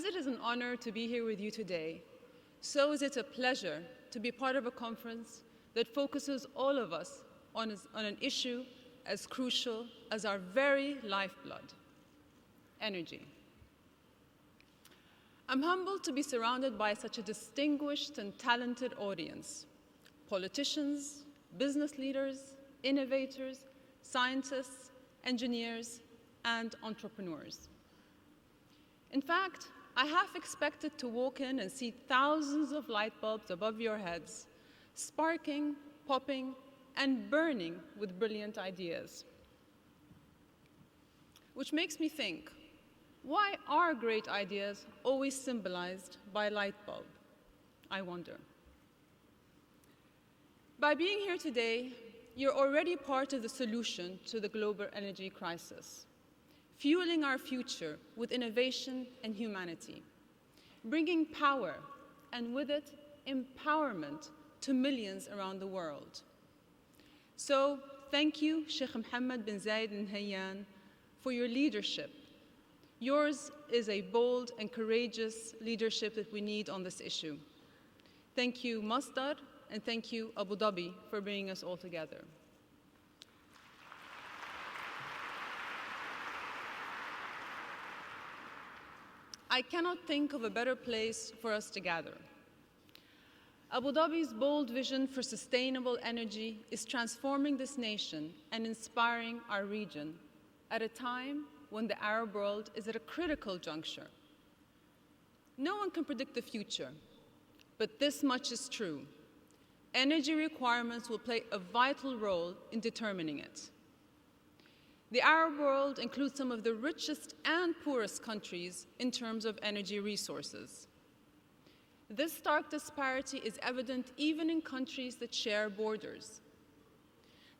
As it is an honor to be here with you today, so is it a pleasure to be part of a conference that focuses all of us on an issue as crucial as our very lifeblood: energy. I'm humbled to be surrounded by such a distinguished and talented audience: politicians, business leaders, innovators, scientists, engineers, and entrepreneurs. In fact, I half expected to walk in and see thousands of light bulbs above your heads, sparking, popping, and burning with brilliant ideas. Which makes me think, why are great ideas always symbolized by a light bulb? I wonder. By being here today, you're already part of the solution to the global energy crisis, fueling our future with innovation and humanity, bringing power and with it empowerment to millions around the world. So thank you, Sheikh Mohammed bin Zayed Al Nahyan, for your leadership. Yours is a bold and courageous leadership that we need on this issue. Thank you, Masdar, and thank you, Abu Dhabi, for bringing us all together. I cannot think of a better place for us to gather. Abu Dhabi's bold vision for sustainable energy is transforming this nation and inspiring our region at a time when the Arab world is at a critical juncture. No one can predict the future, but this much is true: energy requirements will play a vital role in determining it. The Arab world includes some of the richest and poorest countries in terms of energy resources. This stark disparity is evident even in countries that share borders.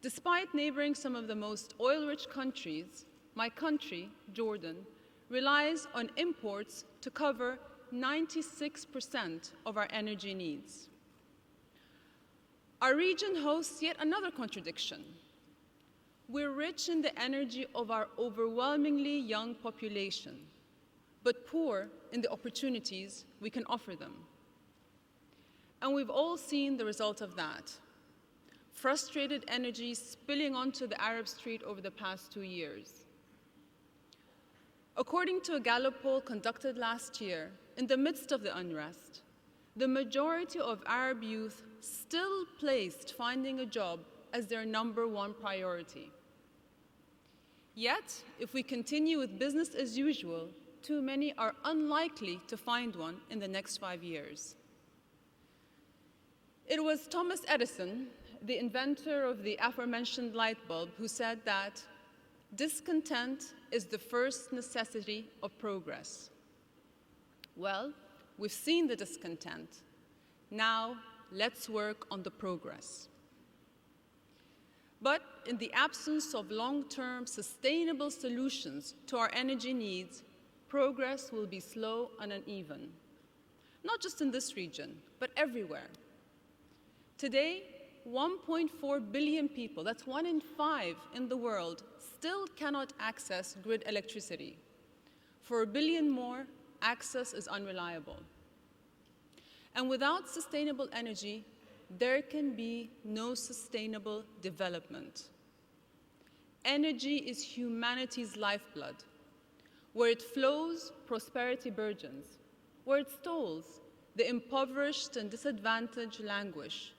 Despite neighboring some of the most oil-rich countries, my country, Jordan, relies on imports to cover 96% of our energy needs. Our region hosts yet another contradiction. We're rich in the energy of our overwhelmingly young population, but poor in the opportunities we can offer them. And we've all seen the result of that: frustrated energy spilling onto the Arab street over the past 2 years. According to a Gallup poll conducted last year, in the midst of the unrest, the majority of Arab youth still placed finding a job as their #1 priority. Yet, if we continue with business as usual, too many are unlikely to find one in the next 5 years. It was Thomas Edison, the inventor of the aforementioned light bulb, who said that discontent is the first necessity of progress. Well, we've seen the discontent. Now, let's work on the progress. But in the absence of long-term sustainable solutions to our energy needs, progress will be slow and uneven, not just in this region, but everywhere. Today, 1.4 billion people, that's 1 in 5 in the world, still cannot access grid electricity. For 1 billion more, access is unreliable. And without sustainable energy, there can be no sustainable development. Energy is humanity's lifeblood. Where it flows, prosperity burgeons. Where it stalls, the impoverished and disadvantaged languish,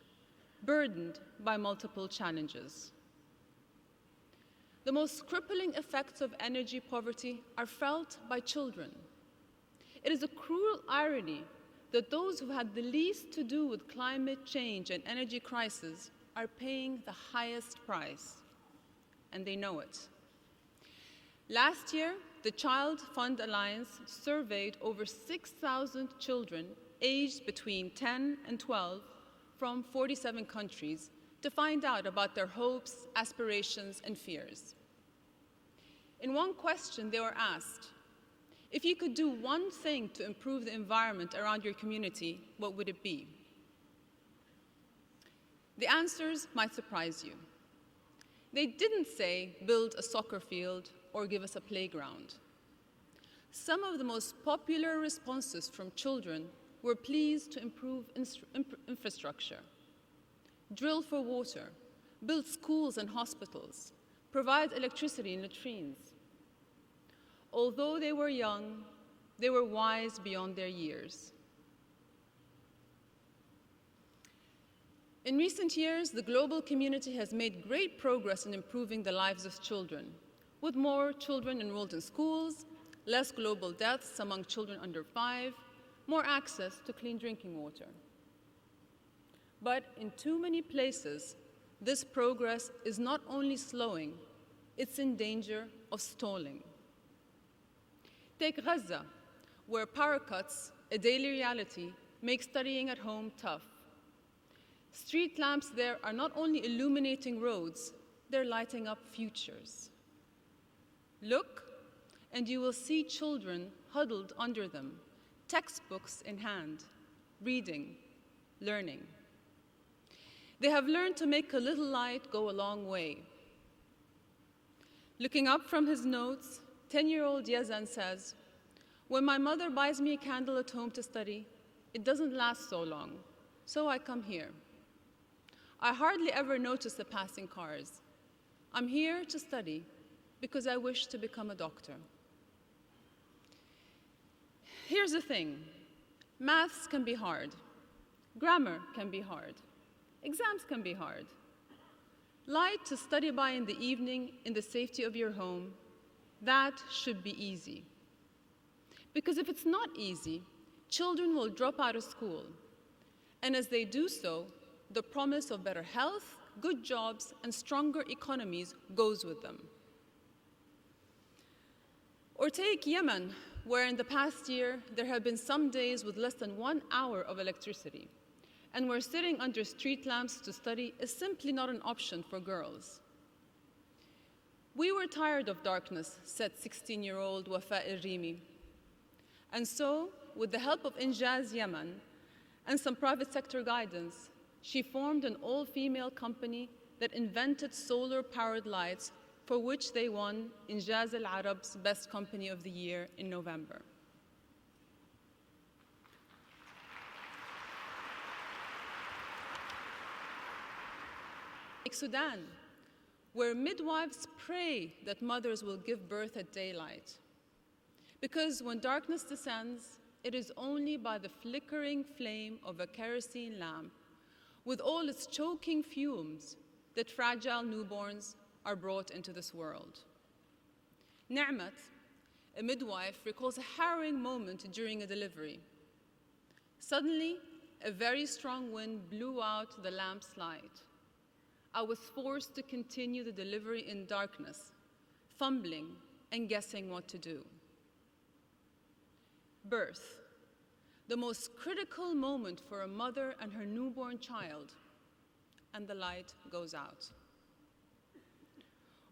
burdened by multiple challenges. The most crippling effects of energy poverty are felt by children. It is a cruel irony that those who had the least to do with climate change and energy crisis are paying the highest price, and they know it. Last year, the Child Fund Alliance surveyed over 6,000 children aged between 10 and 12 from 47 countries to find out about their hopes, aspirations, and fears. In one question, they were asked, if you could do one thing to improve the environment around your community, what would it be? The answers might surprise you. They didn't say, build a soccer field or give us a playground. Some of the most popular responses from children were pleas to improve infrastructure, drill for water, build schools and hospitals, provide electricity in latrines. Although they were young, they were wise beyond their years. In recent years, the global community has made great progress in improving the lives of children, with more children enrolled in schools, less global deaths among children under 5, more access to clean drinking water. But in too many places, this progress is not only slowing, it's in danger of stalling. Take Gaza, where power cuts, a daily reality, make studying at home tough. Street lamps there are not only illuminating roads, they're lighting up futures. Look, and you will see children huddled under them, textbooks in hand, reading, learning. They have learned to make a little light go a long way. Looking up from his notes, 10-year-old Yazan says, "When my mother buys me a candle at home to study, it doesn't last so long, so I come here. I hardly ever notice the passing cars. I'm here to study because I wish to become a doctor." Here's the thing. Maths can be hard. Grammar can be hard. Exams can be hard. Light to study by in the evening in the safety of your home, that should be easy. Because if it's not easy, children will drop out of school. And as they do so, the promise of better health, good jobs, and stronger economies goes with them. Or take Yemen, where in the past year, there have been some days with less than 1 hour of electricity, and where sitting under street lamps to study is simply not an option for girls. "We were tired of darkness," said 16-year-old Wafa El-Rimi. And so, with the help of Injaz Yemen and some private sector guidance, she formed an all-female company that invented solar-powered lights, for which they won Injaz Al-Arab's Best Company of the Year in November. Like Sudan, where midwives pray that mothers will give birth at daylight. Because when darkness descends, it is only by the flickering flame of a kerosene lamp, with all its choking fumes, that fragile newborns are brought into this world. Na'mat, a midwife, recalls a harrowing moment during a delivery. "Suddenly, a very strong wind blew out the lamp's light. I was forced to continue the delivery in darkness, fumbling and guessing what to do." Birth, the most critical moment for a mother and her newborn child, and the light goes out.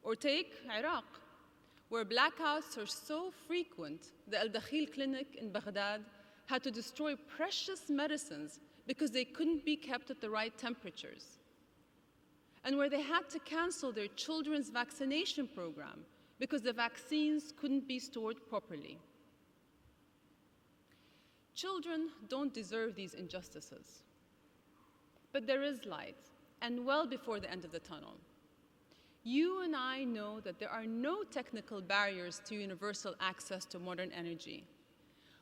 Or take Iraq, where blackouts are so frequent, the Al-Dakhil clinic in Baghdad had to destroy precious medicines because they couldn't be kept at the right temperatures, and where they had to cancel their children's vaccination program because the vaccines couldn't be stored properly. Children don't deserve these injustices. But there is light, and well before the end of the tunnel. You and I know that there are no technical barriers to universal access to modern energy.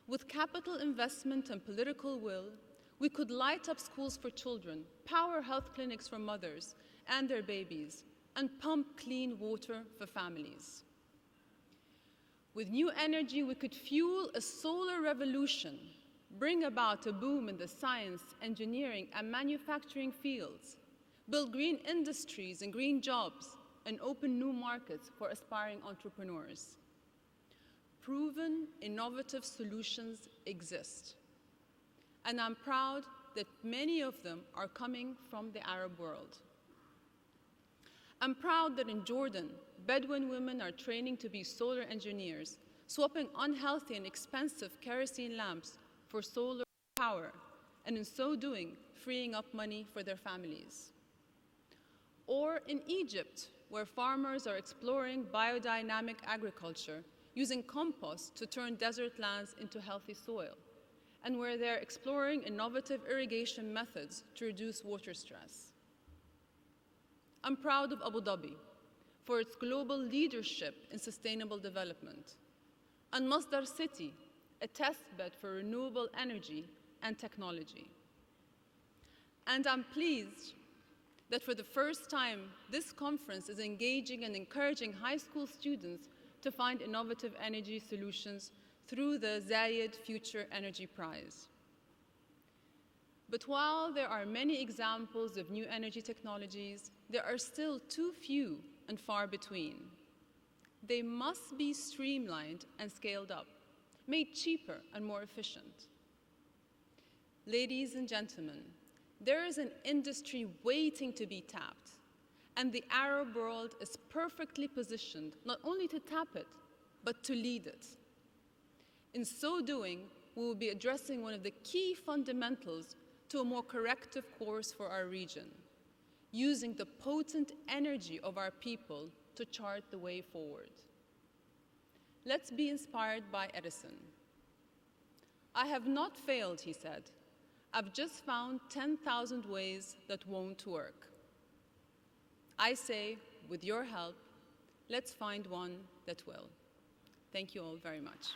With capital investment and political will, we could light up schools for children, power health clinics for mothers and their babies, and pump clean water for families. With new energy, we could fuel a solar revolution, bring about a boom in the science, engineering, and manufacturing fields, build green industries and green jobs, and open new markets for aspiring entrepreneurs. Proven, innovative solutions exist, and I'm proud that many of them are coming from the Arab world. I'm proud that in Jordan, Bedouin women are training to be solar engineers, swapping unhealthy and expensive kerosene lamps for solar power, and in so doing, freeing up money for their families. Or in Egypt, where farmers are exploring biodynamic agriculture using compost to turn desert lands into healthy soil, and where they're exploring innovative irrigation methods to reduce water stress. I'm proud of Abu Dhabi for its global leadership in sustainable development, and Masdar City, a testbed for renewable energy and technology. And I'm pleased that for the first time, this conference is engaging and encouraging high school students to find innovative energy solutions through the Zayed Future Energy Prize. But while there are many examples of new energy technologies, there are still too few and far between. They must be streamlined and scaled up, made cheaper and more efficient. Ladies and gentlemen, there is an industry waiting to be tapped, and the Arab world is perfectly positioned not only to tap it, but to lead it. In so doing, we will be addressing one of the key fundamentals to a more corrective course for our region, using the potent energy of our people to chart the way forward. Let's be inspired by Edison. "I have not failed," he said. "I've just found 10,000 ways that won't work." I say, with your help, let's find one that will. Thank you all very much.